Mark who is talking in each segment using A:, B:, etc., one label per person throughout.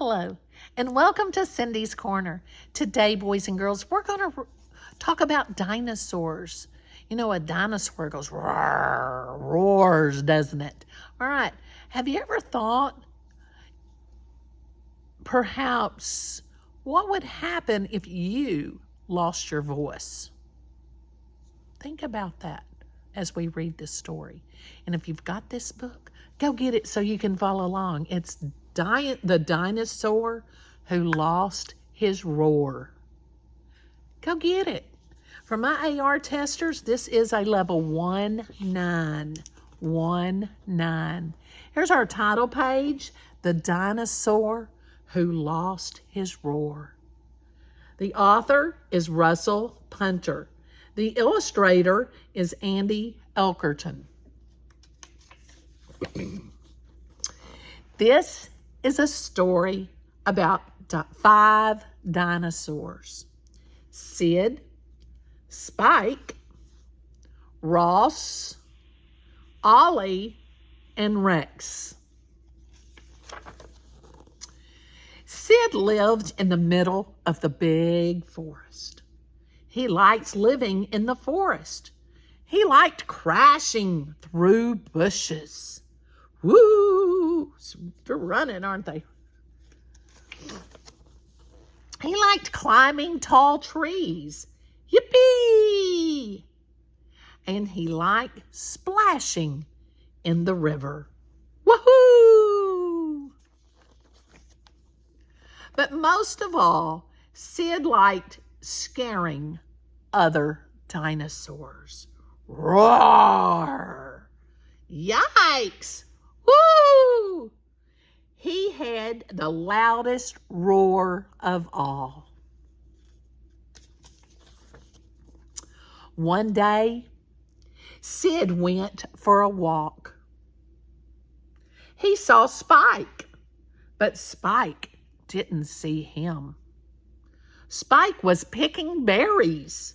A: Hello, and welcome to Cindy's Corner. Today, boys and girls, we're going to talk about dinosaurs. You know, a dinosaur goes roar, roars, doesn't it? All right, have you ever thought perhaps what would happen if you lost your voice? Think about that as we read this story. And if you've got this book, go get it so you can follow along. It's the Dinosaur Who Lost His Roar. Go get it. For my AR testers, this is a level 19. Here's our title page, The Dinosaur Who Lost His Roar. The author is Russell Punter. The illustrator is Andy Elkerton. This is a story about 5 dinosaurs. Sid, Spike, Ross, Ollie, and Rex. Sid lived in the middle of the big forest. He liked living in the forest. He liked crashing through bushes. Woo! They're running, aren't they? He liked climbing tall trees. Yippee! And he liked splashing in the river. Woohoo! But most of all, Sid liked scaring other dinosaurs. Roar! Yikes! Woo! He had the loudest roar of all. One day, Sid went for a walk. He saw Spike, but Spike didn't see him. Spike was picking berries.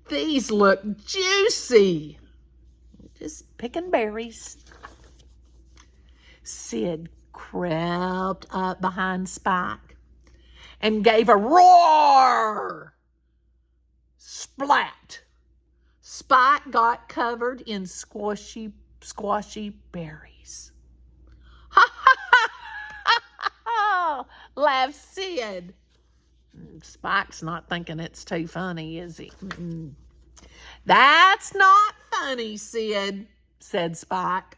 A: These look juicy. Just picking berries. Sid crept up behind Spike and gave a roar. Splat! Spike got covered in squashy berries. Ha ha ha ha ha! Laughed Sid. Spike's not thinking it's too funny, is he? That's not funny, Sid, said Spike.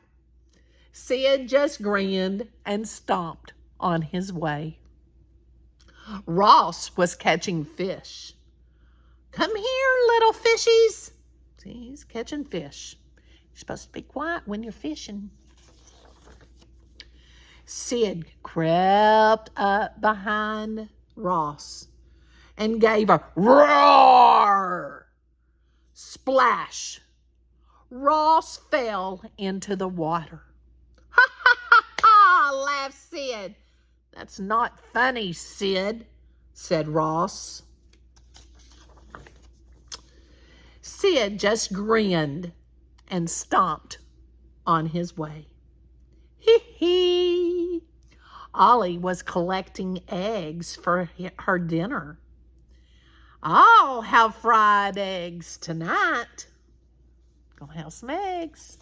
A: Sid just grinned and stomped on his way. Ross was catching fish. Come here, little fishies. See, he's catching fish. You're supposed to be quiet when you're fishing. Sid crept up behind Ross and gave a roar. Splash! Ross fell into the water. Ha ha ha ha! Laughed Sid. That's not funny, Sid, said Ross. Sid just grinned and stomped on his way. Hee hee! Ollie was collecting eggs for her dinner. I'll have fried eggs tonight. Gonna have some eggs.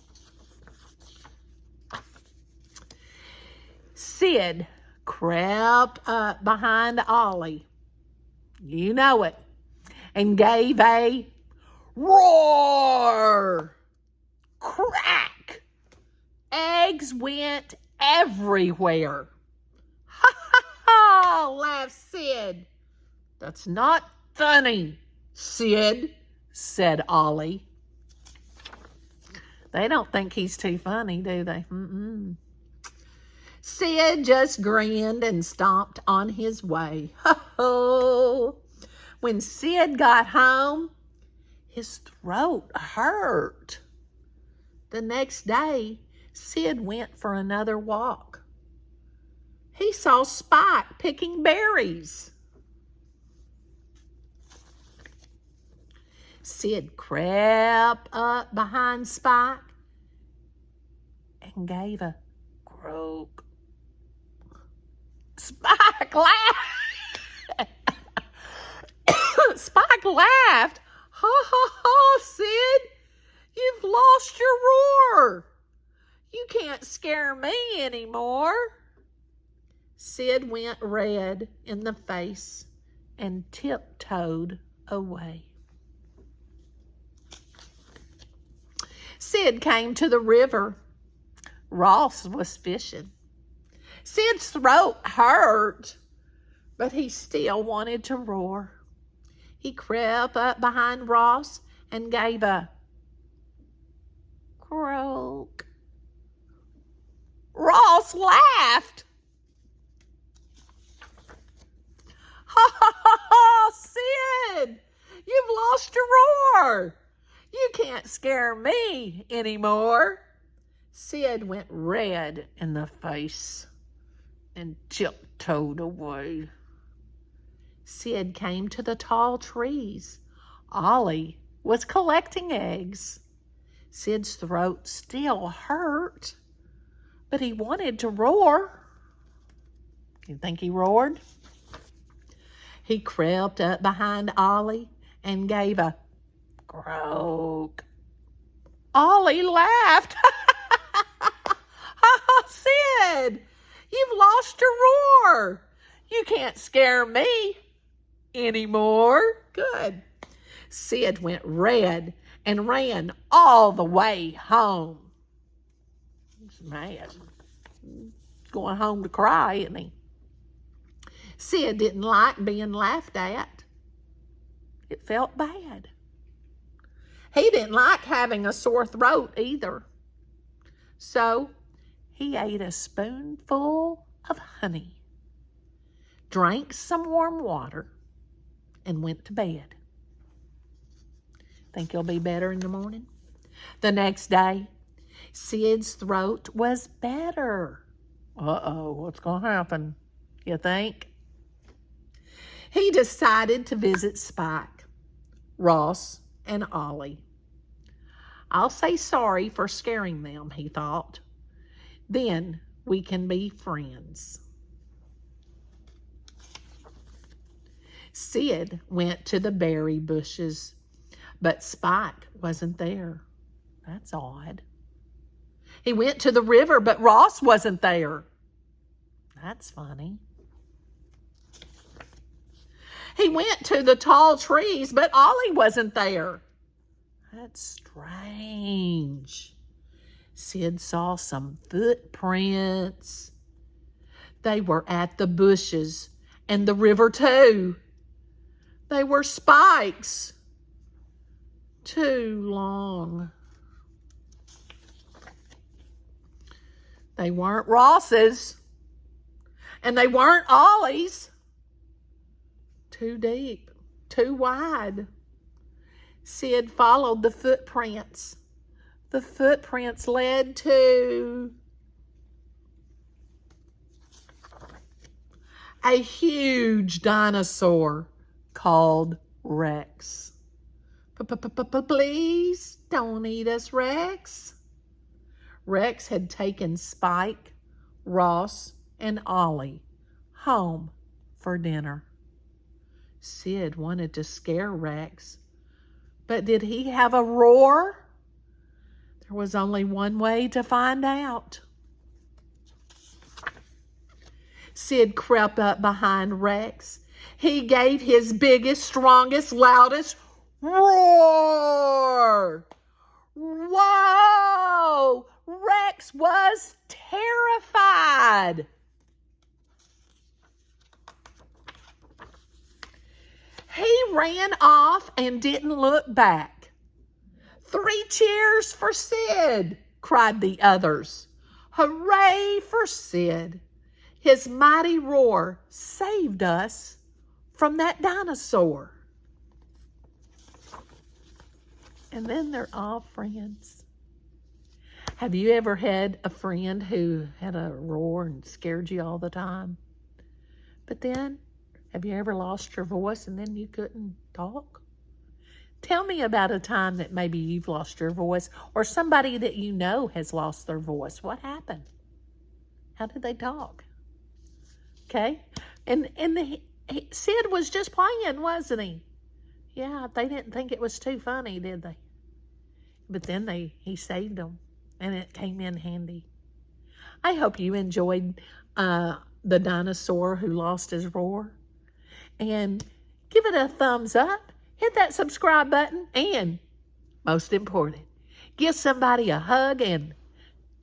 A: Sid crept up behind Ollie, you know it, and gave a roar. Crack! Eggs went everywhere. Ha ha ha! Laughed Sid. That's not funny, Sid, said Ollie. They don't think he's too funny, do they? Sid just grinned and stomped on his way. Ho-ho! When Sid got home, his throat hurt. The next day, Sid went for another walk. He saw Spike picking berries. Sid crept up behind Spike and gave a croak. Spike laughed. Spike laughed. Ha ha ha, Sid. You've lost your roar. You can't scare me anymore. Sid went red in the face and tiptoed away. Sid came to the river. Ross was fishing. Sid's throat hurt, but he still wanted to roar. He crept up behind Ross and gave a croak. Ross laughed. Ha ha ha ha, Sid! You've lost your roar. You can't scare me anymore. Sid went red in the face and tiptoed away. Sid came to the tall trees. Ollie was collecting eggs. Sid's throat still hurt, but he wanted to roar. You think he roared? He crept up behind Ollie and gave a croak. Ollie laughed. Sid, you've lost your roar. You can't scare me anymore. Good. Sid went red and ran all the way home. He's mad. He's going home to cry, isn't he? Sid didn't like being laughed at. It felt bad. He didn't like having a sore throat either. So he ate a spoonful of honey, drank some warm water, and went to bed. Think he'll be better in the morning? The next day, Sid's throat was better. Uh-oh, what's going to happen, you think? He decided to visit Spike, Ross, and Ollie. I'll say sorry for scaring them, he thought. Then we can be friends. Sid went to the berry bushes, but Spike wasn't there. That's odd. He went to the river, but Ross wasn't there. That's funny. He went to the tall trees, but Ollie wasn't there. That's strange. Sid saw some footprints. They were at the bushes and the river too. They were Spike's. Too long. They weren't Ross's. And they weren't Ollie's. Too deep, too wide. Sid followed the footprints. The footprints led to a huge dinosaur called Rex. Please don't eat us, Rex. Rex had taken Spike, Ross, and Ollie home for dinner. Sid wanted to scare Rex, but did he have a roar? There was only one way to find out. Sid crept up behind Rex. He gave his biggest, strongest, loudest roar. Whoa! Rex was terrified. He ran off and didn't look back. 3 cheers for Sid, cried the others. Hooray for Sid. His mighty roar saved us from that dinosaur. And then they're all friends. Have you ever had a friend who had a roar and scared you all the time? But then, have you ever lost your voice and then you couldn't talk? Tell me about a time that maybe you've lost your voice or somebody that you know has lost their voice. What happened? How did they talk? Okay? Sid was just playing, wasn't he? Yeah, they didn't think it was too funny, did they? But then he saved them, and it came in handy. I hope you enjoyed the dinosaur who lost his roar. And give it a thumbs up, hit that subscribe button, and most important, give somebody a hug and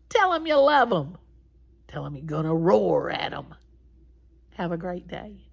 A: tell them you love them. Tell them you're going to roar at them. Have a great day.